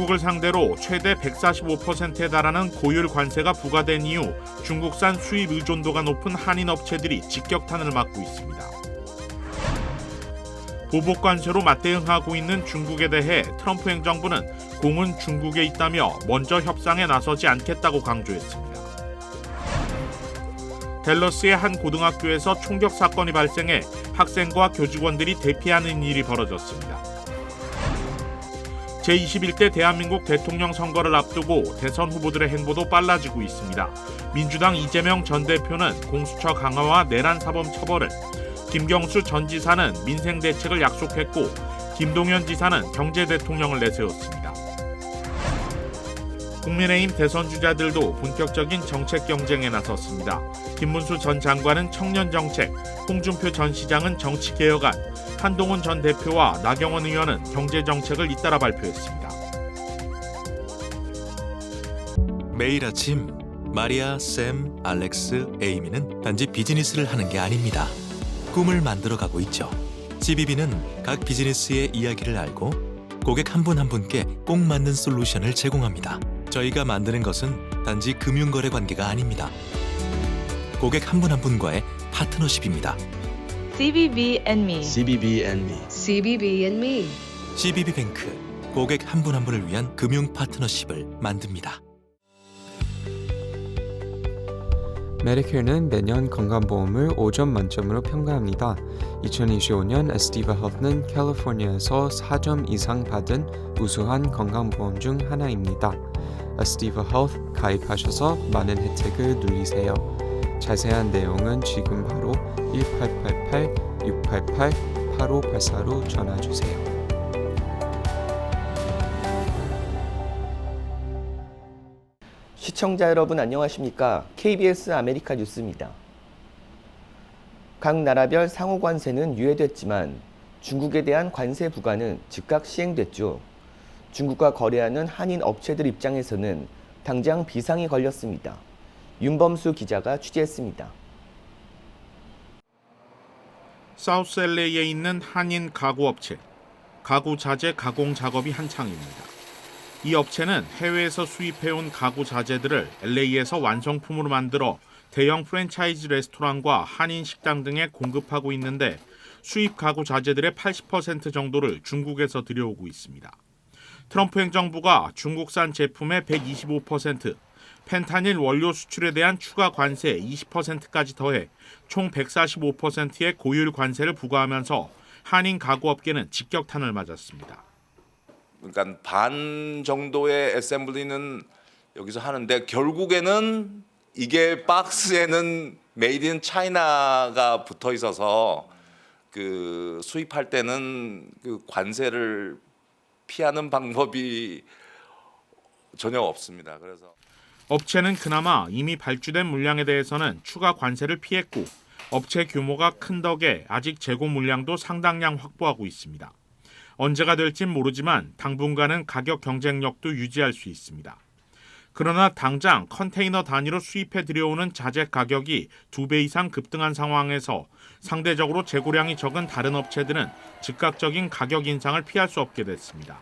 중국을 상대로 최대 145%에 달하는 고율 관세가 부과된 이후 중국산 수입 의존도가 높은 한인 업체들이 직격탄을 맞고 있습니다. 보복 관세로 맞대응하고 있는 중국에 대해 트럼프 행정부는 공은 중국에 있다며 먼저 협상에 나서지 않겠다고 강조했습니다. 댈러스의 한 고등학교에서 총격 사건이 발생해 학생과 교직원들이 대피하는 일이 벌어졌습니다. 제21대 대한민국 대통령 선거를 앞두고 대선 후보들의 행보도 빨라지고 있습니다. 민주당 이재명 전 대표는 공수처 강화와 내란 사범 처벌을, 김경수 전 지사는 민생 대책을 약속했고 김동연 지사는 경제 대통령을 내세웠습니다. 국민의힘 대선 주자들도 본격적인 정책 경쟁에 나섰습니다. 김문수 전 장관은 청년 정책, 홍준표 전 시장은 정치 개혁안, 한동훈 전 대표와 나경원 의원은 경제 정책을 잇따라 발표했습니다. 매일 아침 마리아, 샘, 알렉스, 에이미는 단지 비즈니스를 하는 게 아닙니다. 꿈을 만들어가고 있죠. CBB는 각 비즈니스의 이야기를 알고 고객 한 분 한 분께 꼭 맞는 솔루션을 제공합니다. 저희가 만드는 것은 단지 금융거래 관계가 아닙니다. 고객 한 분 한 분과의 파트너십입니다. CBB and me. CBB and me. CBB and me. CBB뱅크, 고객 한 분 한 분을 위한 금융 파트너십을 만듭니다. 메디케어는 매년 건강보험을 5점 만점으로 평가합니다. 2025년 에스티바 헬스는 캘리포니아에서 4점 이상 받은 우수한 건강보험 중 하나입니다. 에스티바 헬스 가입하셔서 많은 혜택을 누리세요. 자세한 내용은 지금 바로 1888-688-8584로 전화주세요. 시청자 여러분 안녕하십니까? KBS 아메리카 뉴스입니다. 각 나라별 상호 관세는 유예됐지만 중국에 대한 관세 부과는 즉각 시행됐죠. 중국과 거래하는 한인 업체들 입장에서는 당장 비상이 걸렸습니다. 윤범수 기자가 취재했습니다. 사우스 LA에 있는 한인 가구 업체, 가구 자재 가공 작업이 한창입니다. 이 업체는 해외에서 수입해온 가구 자재들을 LA에서 완성품으로 만들어 대형 프랜차이즈 레스토랑과 한인 식당 등에 공급하고 있는데 수입 가구 자재들의 80% 정도를 중국에서 들여오고 있습니다. 트럼프 행정부가 중국산 제품의 125%, 펜타닐 원료 수출에 대한 추가 관세 20%까지 더해 총 145%의 고율 관세를 부과하면서 한인 가구업계는 직격탄을 맞았습니다. 그러니까 반 정도의 애셈블리는 여기서 하는데 결국에는 이게 박스에는 메이드 인 차이나가 붙어 있어서 그 수입할 때는 그 관세를 피하는 방법이 전혀 없습니다. 그래서 업체는 그나마 이미 발주된 물량에 대해서는 추가 관세를 피했고 업체 규모가 큰 덕에 아직 재고 물량도 상당량 확보하고 있습니다. 언제가 될진 모르지만 당분간은 가격 경쟁력도 유지할 수 있습니다. 그러나 당장 컨테이너 단위로 수입해 들여오는 자재 가격이 2배 이상 급등한 상황에서 상대적으로 재고량이 적은 다른 업체들은 즉각적인 가격 인상을 피할 수 없게 됐습니다.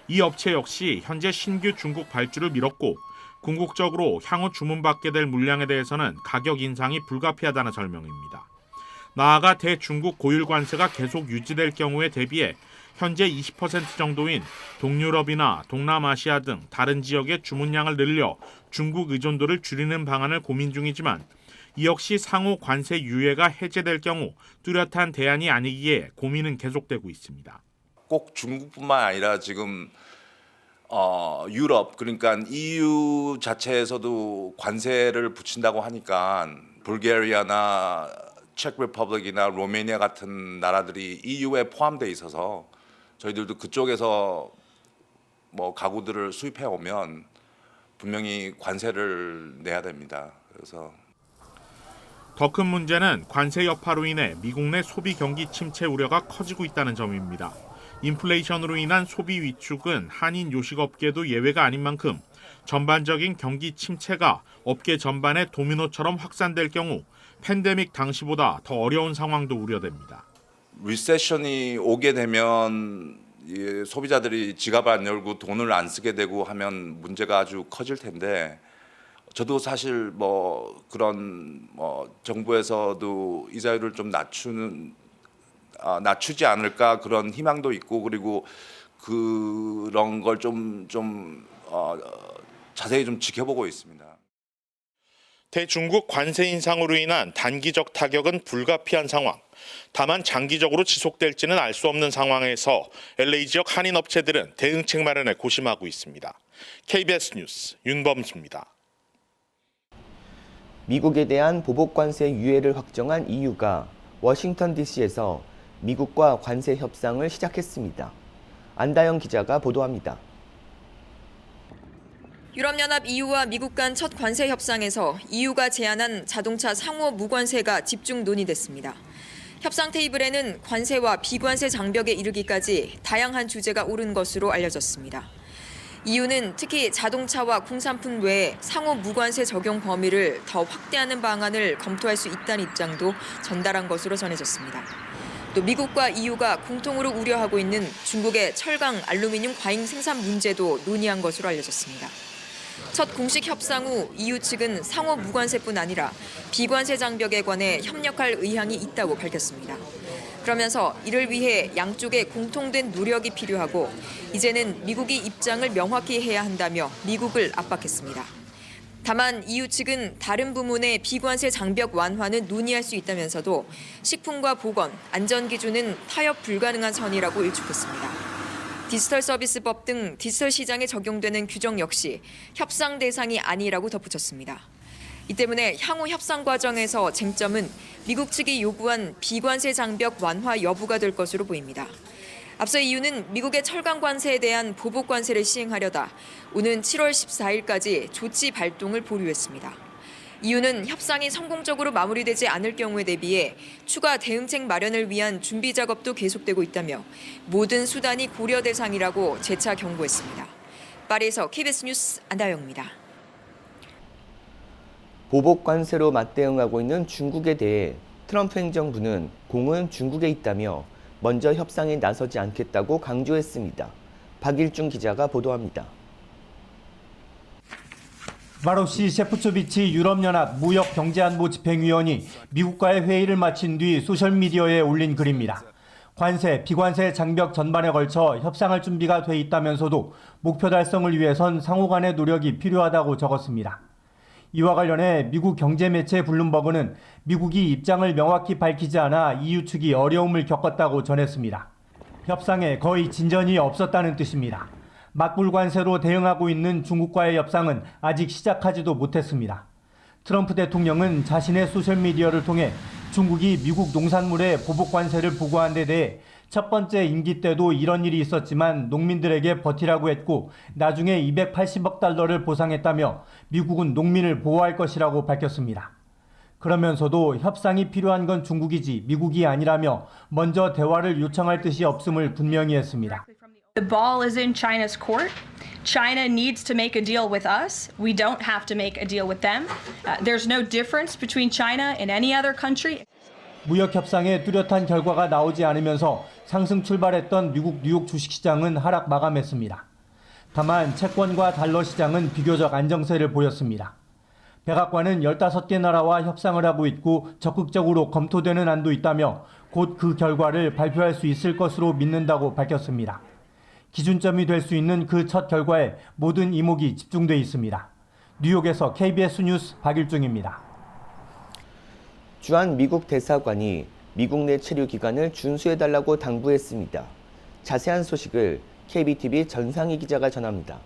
이 업체 역시 현재 신규 중국 발주를 미뤘고 궁극적으로 향후 주문받게 될 물량에 대해서는 가격 인상이 불가피하다는 설명입니다. 나아가 대중국 고율 관세가 계속 유지될 경우에 대비해 현재 20% 정도인 동유럽이나 동남아시아 등 다른 지역의 주문량을 늘려 중국 의존도를 줄이는 방안을 고민 중이지만 이 역시 상호 관세 유예가 해제될 경우 뚜렷한 대안이 아니기에 고민은 계속되고 있습니다. 꼭 중국뿐만 아니라 지금 유럽 그러니까 EU 자체에서도 관세를 붙인다고 하니까 불가리아나 체크 리퍼블릭이나 로마니아 같은 나라들이 EU에 포함돼 있어서 저희들도 그쪽에서 뭐 가구들을 수입해 오면 분명히 관세를 내야 됩니다. 그래서 더 큰 문제는 관세 여파로 인해 미국 내 소비 경기 침체 우려가 커지고 있다는 점입니다. 인플레이션으로 인한 소비 위축은 한인 요식업계도 예외가 아닌 만큼 전반적인 경기 침체가 업계 전반에 도미노처럼 확산될 경우 팬데믹 당시보다 더 어려운 상황도 우려됩니다. 리세션이 오게 되면 이 소비자들이 지갑을 안 열고 돈을 안 쓰게 되고 하면 문제가 아주 커질 텐데 저도 사실 뭐 그런 정부에서도 이자율을 좀 낮추지 않을까 그런 희망도 있고 그리고 그런 걸 좀 자세히 좀 지켜보고 있습니다. 대중국 관세 인상으로 인한 단기적 타격은 불가피한 상황. 다만 장기적으로 지속될지는 알 수 없는 상황에서 LA 지역 한인 업체들은 대응책 마련에 고심하고 있습니다. KBS 뉴스 윤범수입니다. 미국에 대한 보복 관세 유예를 확정한 EU가 워싱턴 DC에서 미국과 관세 협상을 시작했습니다. 안다영 기자가 보도합니다. 유럽연합 EU와 미국 간 첫 관세 협상에서 EU가 제안한 자동차 상호 무관세가 집중 논의됐습니다. 협상 테이블에는 관세와 비관세 장벽에 이르기까지 다양한 주제가 오른 것으로 알려졌습니다. EU는 특히 자동차와 공산품 외에 상호 무관세 적용 범위를 더 확대하는 방안을 검토할 수 있다는 입장도 전달한 것으로 전해졌습니다. 또 미국과 EU가 공통으로 우려하고 있는 중국의 철강, 알루미늄 과잉 생산 문제도 논의한 것으로 알려졌습니다. 첫 공식 협상 후 EU 측은 상호 무관세뿐 아니라 비관세 장벽에 관해 협력할 의향이 있다고 밝혔습니다. 그러면서 이를 위해 양쪽의 공통된 노력이 필요하고 이제는 미국이 입장을 명확히 해야 한다며 미국을 압박했습니다. 다만 EU 측은 다른 부문의 비관세 장벽 완화는 논의할 수 있다면서도 식품과 보건, 안전 기준은 타협 불가능한 선이라고 일축했습니다. 디지털 서비스법 등 디지털 시장에 적용되는 규정 역시 협상 대상이 아니라고 덧붙였습니다. 이 때문에 향후 협상 과정에서 쟁점은 미국 측이 요구한 비관세 장벽 완화 여부가 될 것으로 보입니다. 앞서 EU는 미국의 철강 관세에 대한 보복 관세를 시행하려다 오는 7월 14일까지 조치 발동을 보류했습니다. EU는 협상이 성공적으로 마무리되지 않을 경우에 대비해 추가 대응책 마련을 위한 준비 작업도 계속되고 있다며 모든 수단이 고려 대상이라고 재차 경고했습니다. 파리에서 KBS 뉴스 안다영입니다. 보복 관세로 맞대응하고 있는 중국에 대해 트럼프 행정부는 공은 중국에 있다며 먼저 협상에 나서지 않겠다고 강조했습니다. 박일중 기자가 보도합니다. 마로시 셰프초비치 유럽연합 무역경제안보 집행위원이 미국과의 회의를 마친 뒤 소셜미디어에 올린 글입니다. 관세, 비관세 장벽 전반에 걸쳐 협상할 준비가 돼 있다면서도 목표 달성을 위해선 상호 간의 노력이 필요하다고 적었습니다. 이와 관련해 미국 경제매체 블룸버그는 미국이 입장을 명확히 밝히지 않아 EU 측이 어려움을 겪었다고 전했습니다. 협상에 거의 진전이 없었다는 뜻입니다. 맞불 관세로 대응하고 있는 중국과의 협상은 아직 시작하지도 못했습니다. 트럼프 대통령은 자신의 소셜미디어를 통해 중국이 미국 농산물에 보복 관세를 부과한 데 대해 첫 번째 임기 때도 이런 일이 있었지만 농민들에게 버티라고 했고 나중에 280억 달러를 보상했다며 미국은 농민을 보호할 것이라고 밝혔습니다. 그러면서도 협상이 필요한 건 중국이지 미국이 아니라며 먼저 대화를 요청할 뜻이 없음을 분명히 했습니다. The ball is in China's court. China needs to make a deal with us. We don't have to make a deal with them. There's no difference between China and any other country. 무역 협상에 뚜렷한 결과가 나오지 않으면서 상승 출발했던 미국 뉴욕 주식시장은 하락 마감했습니다. 다만 채권과 달러 시장은 비교적 안정세를 보였습니다. 백악관은 15개 나라와 협상을 하고 있고 적극적으로 검토되는 안도 있다며 곧 그 결과를 발표할 수 있을 것으로 믿는다고 밝혔습니다. 기준점이 될 수 있는 그 첫 결과에 모든 이목이 집중돼 있습니다. 뉴욕에서 KBS 뉴스 박일중입니다. 주한 미국 대사관이 미국 내 체류 기간을 준수해달라고 당부했습니다. 자세한 소식을 KBTV 전상희 기자가 전합니다.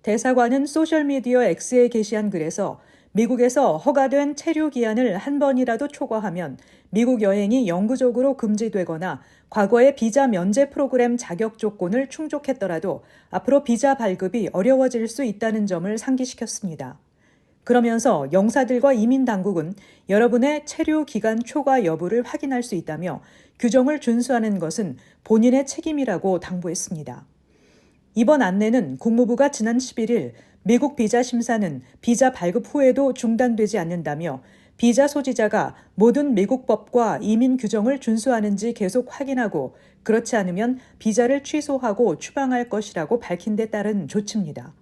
대사관은 소셜미디어 X에 게시한 글에서 미국에서 허가된 체류 기한을 한 번이라도 초과하면 미국 여행이 영구적으로 금지되거나 과거의 비자 면제 프로그램 자격 조건을 충족했더라도 앞으로 비자 발급이 어려워질 수 있다는 점을 상기시켰습니다. 그러면서 영사들과 이민당국은 여러분의 체류 기간 초과 여부를 확인할 수 있다며 규정을 준수하는 것은 본인의 책임이라고 당부했습니다. 이번 안내는 국무부가 지난 11일 미국 비자 심사는 비자 발급 후에도 중단되지 않는다며 비자 소지자가 모든 미국 법과 이민 규정을 준수하는지 계속 확인하고 그렇지 않으면 비자를 취소하고 추방할 것이라고 밝힌 데 따른 조치입니다.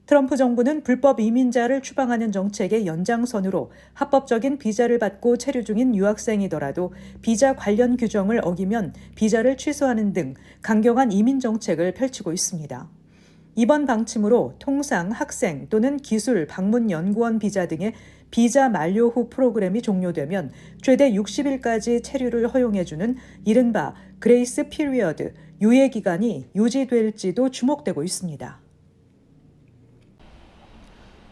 트럼프 정부는 불법 이민자를 추방하는 정책의 연장선으로 합법적인 비자를 받고 체류 중인 유학생이더라도 비자 관련 규정을 어기면 비자를 취소하는 등 강경한 이민 정책을 펼치고 있습니다. 이번 방침으로 통상, 학생 또는 기술, 방문 연구원 비자 등의 비자 만료 후 프로그램이 종료되면 최대 60일까지 체류를 허용해주는 이른바 그레이스 피리어드, 유예 기간이 유지될지도 주목되고 있습니다.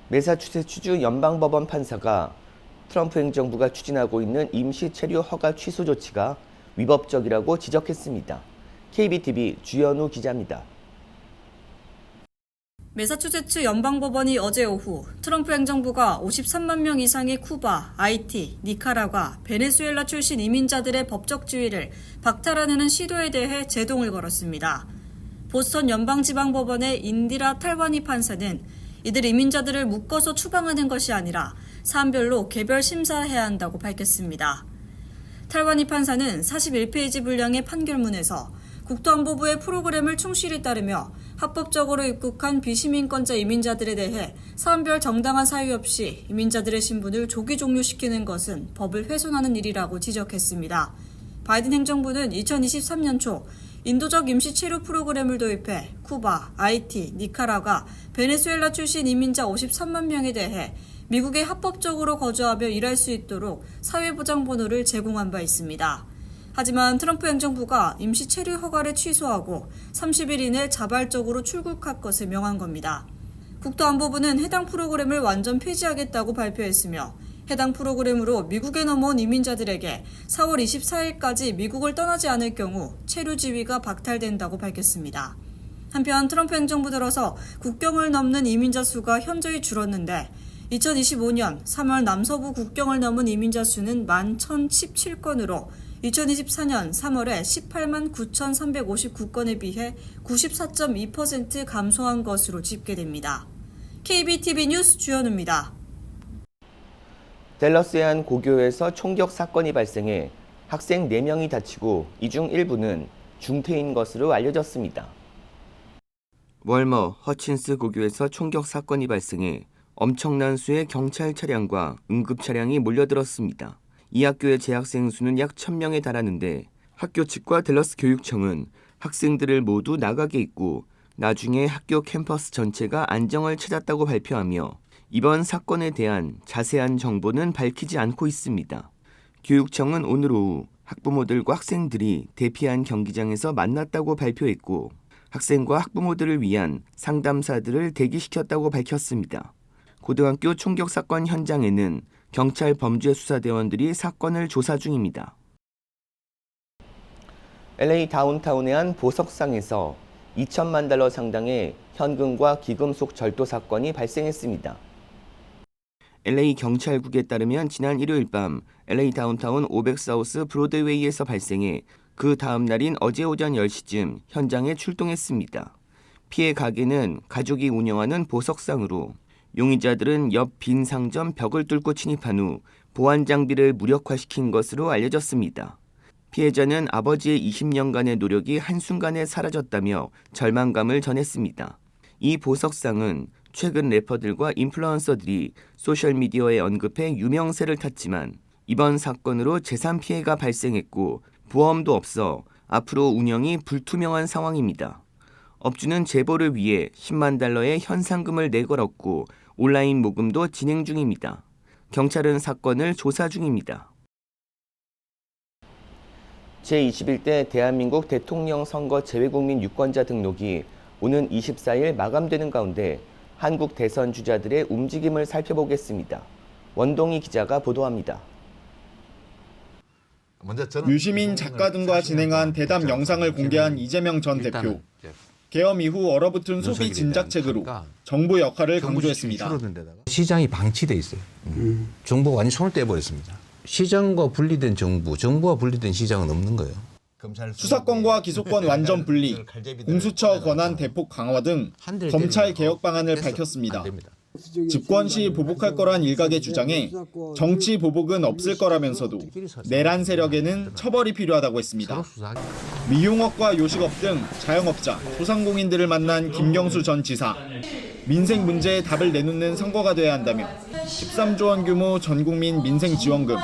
매사추세츠주 연방법원 판사가 트럼프 행정부가 추진하고 있는 임시 체류 허가 취소 조치가 위법적이라고 지적했습니다. KBTV 주연우 기자입니다. 매사추세츠 연방법원이 어제 오후 트럼프 행정부가 53만 명 이상의 쿠바, 아이티, 니카라과, 베네수엘라 출신 이민자들의 법적 지위를 박탈하려는 시도에 대해 제동을 걸었습니다. 보스턴 연방지방법원의 인디라 탈와니 판사는 이들 이민자들을 묶어서 추방하는 것이 아니라 사안별로 개별 심사해야 한다고 밝혔습니다. 탈와니 판사는 41페이지 분량의 판결문에서 국토안보부의 프로그램을 충실히 따르며 합법적으로 입국한 비시민권자 이민자들에 대해 사안별 정당한 사유 없이 이민자들의 신분을 조기 종료시키는 것은 법을 훼손하는 일이라고 지적했습니다. 바이든 행정부는 2023년 초 인도적 임시 체류 프로그램을 도입해 쿠바, 아이티, 니카라과, 베네수엘라 출신 이민자 53만 명에 대해 미국에 합법적으로 거주하며 일할 수 있도록 사회보장번호를 제공한 바 있습니다. 하지만 트럼프 행정부가 임시 체류 허가를 취소하고 30일 이내 자발적으로 출국할 것을 명한 겁니다. 국토안보부는 해당 프로그램을 완전 폐지하겠다고 발표했으며 해당 프로그램으로 미국에 넘어온 이민자들에게 4월 24일까지 미국을 떠나지 않을 경우 체류 지위가 박탈된다고 밝혔습니다. 한편 트럼프 행정부 들어서 국경을 넘는 이민자 수가 현저히 줄었는데 2025년 3월 남서부 국경을 넘은 이민자 수는 11,017건으로 2024년 3월에 18만 9,359건에 비해 94.2% 감소한 것으로 집계됩니다. KBTV 뉴스 주연우입니다. 댈러스의 한 고교에서 총격 사건이 발생해 학생 4명이 다치고 이 중 일부는 중태인 것으로 알려졌습니다. 월머 허친스 고교에서 총격 사건이 발생해 엄청난 수의 경찰 차량과 응급 차량이 몰려들었습니다. 이 학교의 재학생 수는 약 1,000명에 달하는데 학교 측과 댈러스 교육청은 학생들을 모두 나가게 했고 나중에 학교 캠퍼스 전체가 안정을 찾았다고 발표하며 이번 사건에 대한 자세한 정보는 밝히지 않고 있습니다. 교육청은 오늘 오후 학부모들과 학생들이 대피한 경기장에서 만났다고 발표했고 학생과 학부모들을 위한 상담사들을 대기시켰다고 밝혔습니다. 고등학교 총격 사건 현장에는 경찰 범죄수사대원들이 사건을 조사 중입니다. LA 다운타운의 한 보석상에서 2천만 달러 상당의 현금과 기금속 절도 사건이 발생했습니다. LA 경찰국에 따르면 지난 일요일 밤 LA 다운타운 500사우스 브로드웨이에서 발생해 그 다음 날인 어제 오전 10시쯤 현장에 출동했습니다. 피해 가게는 가족이 운영하는 보석상으로 용의자들은 옆 빈 상점 벽을 뚫고 침입한 후 보안 장비를 무력화시킨 것으로 알려졌습니다. 피해자는 아버지의 20년간의 노력이 한순간에 사라졌다며 절망감을 전했습니다. 이 보석상은 최근 래퍼들과 인플루언서들이 소셜미디어에 언급해 유명세를 탔지만 이번 사건으로 재산 피해가 발생했고 보험도 없어 앞으로 운영이 불투명한 상황입니다. 업주는 제보를 위해 10만 달러의 현상금을 내걸었고 온라인 모금도 진행 중입니다. 경찰은 사건을 조사 중입니다. 제21대 대한민국 대통령 선거 재외국민 유권자 등록이 오는 24일 마감되는 가운데 한국 대선 주자들의 움직임을 살펴보겠습니다. 원동희 기자가 보도합니다. 유시민 작가 등과 진행한 대담 영상을 공개한 이재명 전 대표. 계엄 이후 얼어붙은 소비 진작책으로 정부 역할을 강조했습니다. 시장이 방치돼 있어요. 정부가 완전히 손을 떼버렸습니다. 시장과 분리된 정부와 분리된 시장은 없는 거예요. 수사권과 기소권 완전 분리, 공수처 권한 대폭 강화 등 검찰 개혁 방안을 밝혔습니다. 집권 시 보복할 거란 일각의 주장에 정치 보복은 없을 거라면서도 내란 세력에는 처벌이 필요하다고 했습니다. 미용업과 요식업 등 자영업자, 소상공인들을 만난 김경수 전 지사. 민생 문제에 답을 내놓는 선거가 돼야 한다며 13조 원 규모 전국민 민생지원금,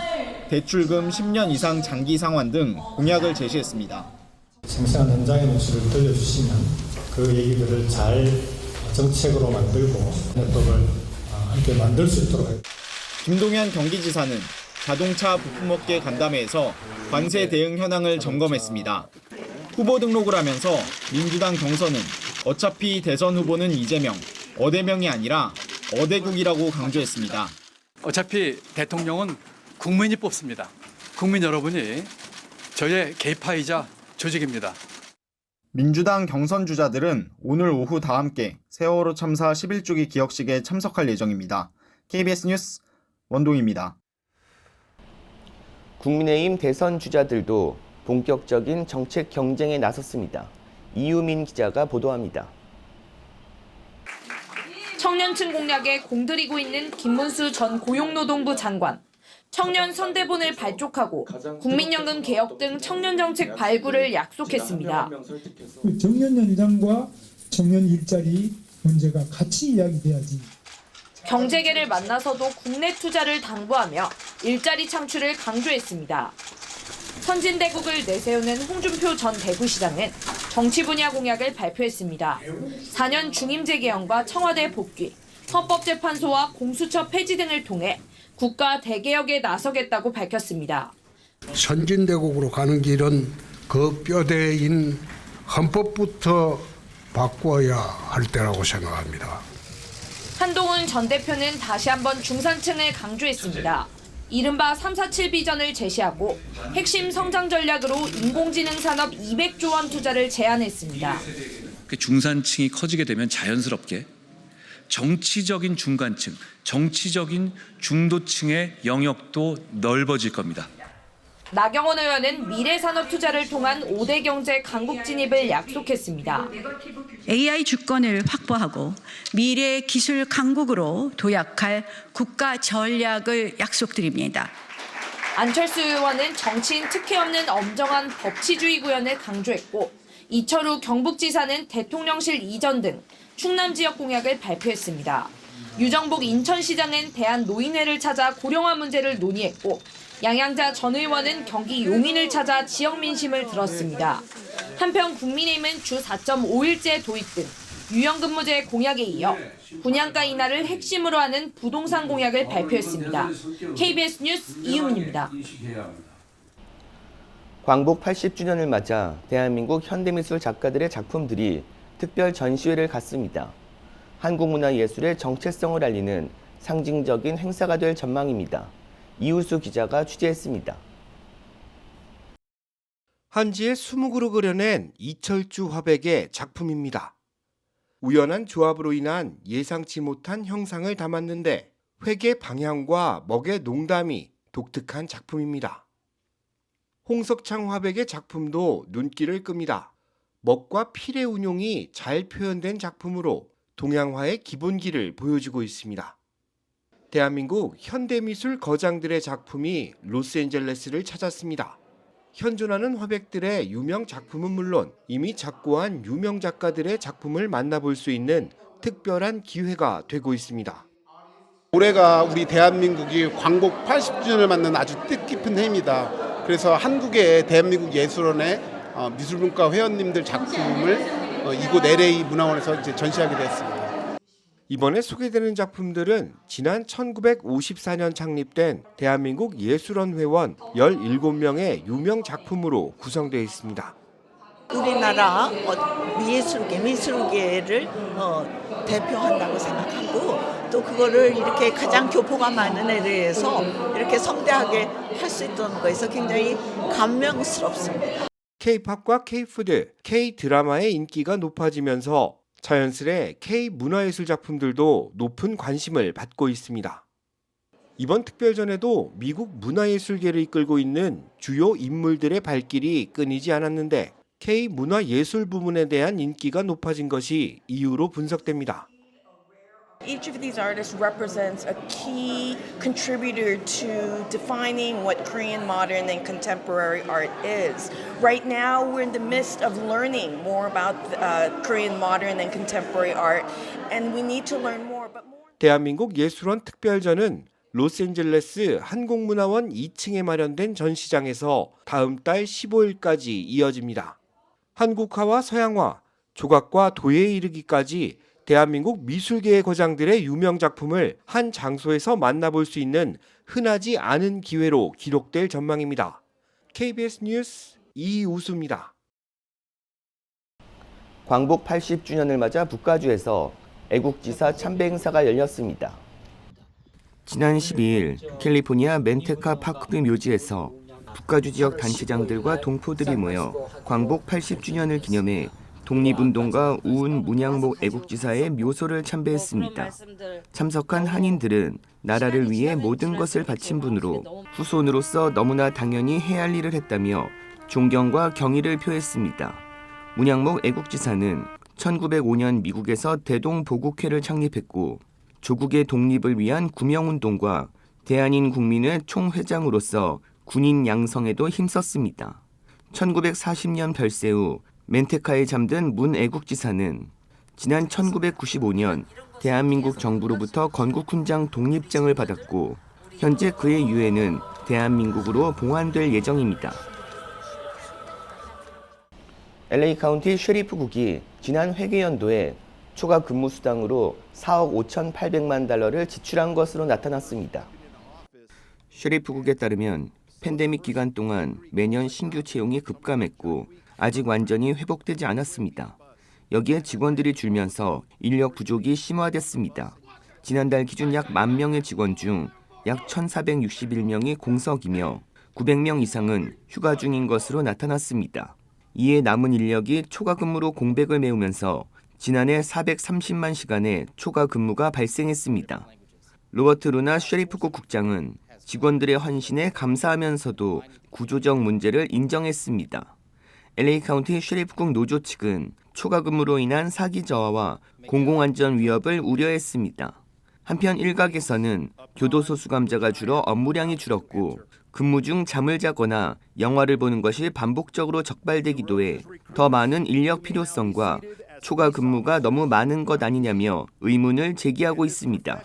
대출금 10년 이상 장기 상환 등 공약을 제시했습니다. 생생한 현장의 모습을 들려주시면 그 얘기들을 잘 정책으로 만들고 협력을 함께 만들 수 있도록 하겠습니다. 김동연 경기지사는 자동차 부품업계 간담회에서 관세 대응 현황을 점검했습니다. 후보 등록을 하면서 민주당 경선은 어차피 대선 후보는 이재명, 어대명이 아니라 어대국이라고 강조했습니다. 어차피 대통령은 국민이 뽑습니다. 국민 여러분이 저의 계파이자 조직입니다. 민주당 경선 주자들은 오늘 오후 다 함께 세월호 참사 11주기 기억식에 참석할 예정입니다. KBS 뉴스 원동입니다. 국민의힘 대선 주자들도 본격적인 정책 경쟁에 나섰습니다. 이유민 기자가 보도합니다. 청년층 공략에 공들이고 있는 김문수 전 고용노동부 장관. 청년 선대본을 발족하고 국민연금 개혁 등 청년 정책 발굴을 약속했습니다. 정년 연장과 청년 일자리 문제가 같이 이야기돼야지. 경제계를 만나서도 국내 투자를 당부하며 일자리 창출을 강조했습니다. 선진대국을 내세우는 홍준표 전 대구시장은 정치 분야 공약을 발표했습니다. 4년 중임제 개헌과 청와대 복귀, 헌법재판소와 공수처 폐지 등을 통해 국가 대개혁에 나서겠다고 밝혔습니다. 선진대국으로 가는 길은 그 뼈대인 헌법부터 바꿔야 할 때라고 생각합니다. 한동훈 전 대표는 다시 한번 중산층을 강조했습니다. 이른바 347 비전을 제시하고 핵심 성장 전략으로 인공지능 산업 200조 원 투자를 제안했습니다. 중산층이 커지게 되면 자연스럽게 정치적인 중간층, 정치적인 중도층의 영역도 넓어질 겁니다. 나경원 의원은 미래산업 투자를 통한 5대 경제 강국 진입을 약속했습니다. AI 주권을 확보하고 미래 기술 강국으로 도약할 국가 전략을 약속드립니다. 안철수 의원은 정치인 특혜 없는 엄정한 법치주의 구현을 강조했고 이철우 경북지사는 대통령실 이전 등 충남 지역 공약을 발표했습니다. 유정복 인천시장은 대한노인회를 찾아 고령화 문제를 논의했고 양양자 전 의원은 경기 용인을 찾아 지역 민심을 들었습니다. 한편 국민의힘은 주 4.5일제 도입 등 유연근무제 공약에 이어 분양가 인하를 핵심으로 하는 부동산 공약을 발표했습니다. KBS 뉴스 이유민입니다. 광복 80주년을 맞아 대한민국 현대미술 작가들의 작품들이 특별 전시회를 갖습니다. 한국문화예술의 정체성을 알리는 상징적인 행사가 될 전망입니다. 이우수 기자가 취재했습니다. 한지의 수묵으로 그려낸 이철주 화백의 작품입니다. 우연한 조합으로 인한 예상치 못한 형상을 담았는데 획의 방향과 먹의 농담이 독특한 작품입니다. 홍석창 화백의 작품도 눈길을 끕니다. 먹과 필의 운용이 잘 표현된 작품으로 동양화의 기본기를 보여주고 있습니다. 대한민국 현대미술 거장들의 작품이 로스앤젤레스를 찾았습니다. 현존하는 화백들의 유명 작품은 물론 이미 작고한 유명 작가들의 작품을 만나볼 수 있는 특별한 기회가 되고 있습니다. 올해가 우리 대한민국이 광복 80주년을 맞는 아주 뜻깊은 해입니다. 그래서 한국의 대한민국 예술원의 미술문과 회원님들 작품을 이곳 LA 문화원에서 이제 전시하게 되었습니다. 이번에 소개되는 작품들은 지난 1954년 창립된 대한민국 예술원 회원 17명의 유명 작품으로 구성되어 있습니다. 우리나라 미술계를 대표한다고 생각하고 또 그거를 이렇게 가장 교포가 많은 애들에서 이렇게 성대하게 할 수 있다는 거에서 굉장히 감명스럽습니다. K-팝과 K-푸드, K-드라마의 인기가 높아지면서 자연스레 K-문화예술 작품들도 높은 관심을 받고 있습니다. 이번 특별전에도 미국 문화예술계를 이끌고 있는 주요 인물들의 발길이 끊이지 않았는데 K-문화예술 부문에 대한 인기가 높아진 것이 이유로 분석됩니다. Each of these artists represents a key contributor to defining what Korean modern and contemporary art is. Right now, we're in the midst of learning more about Korean modern and contemporary art, and we need to learn more. 대한민국 예술원 특별전은 로스앤젤레스 한국문화원 2층에 마련된 전시장에서 다음 달 15일까지 이어집니다. 한국화와 서양화, 조각과 도예에 이르기까지 대한민국 미술계의 거장들의 유명 작품을 한 장소에서 만나볼 수 있는 흔하지 않은 기회로 기록될 전망입니다. KBS 뉴스 이우수입니다. 광복 80주년을 맞아 북가주에서 애국지사 참배 행사가 열렸습니다. 지난 12일 캘리포니아 멘테카 파크뷰 묘지에서 북가주 지역 단체장들과 동포들이 모여 광복 80주년을 기념해 독립운동가 우은 문양목 애국지사의 묘소를 참배했습니다. 참석한 한인들은 나라를 위해 모든 것을 바친 분으로 후손으로서 너무나 당연히 해야 할 일을 했다며 존경과 경의를 표했습니다. 문양목 애국지사는 1905년 미국에서 대동보국회를 창립했고 조국의 독립을 위한 구명운동과 대한인 국민의 총회장으로서 군인 양성에도 힘썼습니다. 1940년 별세 후 멘테카에 잠든 문 애국지사는 지난 1995년 대한민국 정부로부터 건국훈장 독립장을 받았고 현재 그의 유해는 대한민국으로 봉환될 예정입니다. LA 카운티 셰리프국이 지난 회계연도에 초과 근무 수당으로 4억 5,800만 달러를 지출한 것으로 나타났습니다. 셰리프국에 따르면 팬데믹 기간 동안 매년 신규 채용이 급감했고 아직 완전히 회복되지 않았습니다. 여기에 직원들이 줄면서 인력 부족이 심화됐습니다. 지난달 기준 약 10,000명의 직원 중 약 1,461명이 공석이며 900명 이상은 휴가 중인 것으로 나타났습니다. 이에 남은 인력이 초과 근무로 공백을 메우면서 지난해 430만 시간의 초과 근무가 발생했습니다. 로버트 루나 셰리프국 국장은 직원들의 헌신에 감사하면서도 구조적 문제를 인정했습니다. LA 카운티 셰리프국 노조 측은 초과 근무로 인한 사기 저하와 공공안전 위협을 우려했습니다. 한편 일각에서는 교도소 수감자가 줄어 업무량이 줄었고 근무 중 잠을 자거나 영화를 보는 것이 반복적으로 적발되기도 해 더 많은 인력 필요성과 초과 근무가 너무 많은 것 아니냐며 의문을 제기하고 있습니다.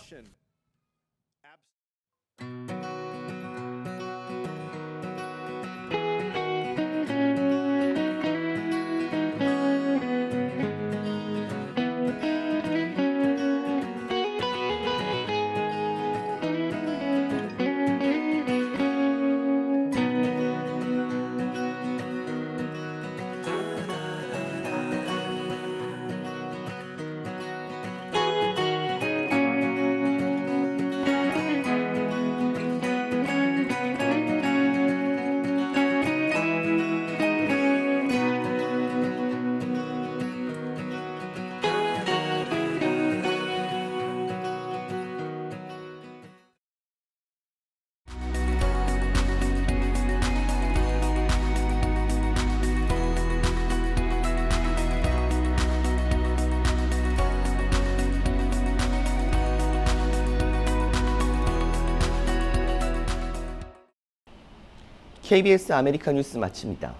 KBS 아메리카 뉴스 마칩니다.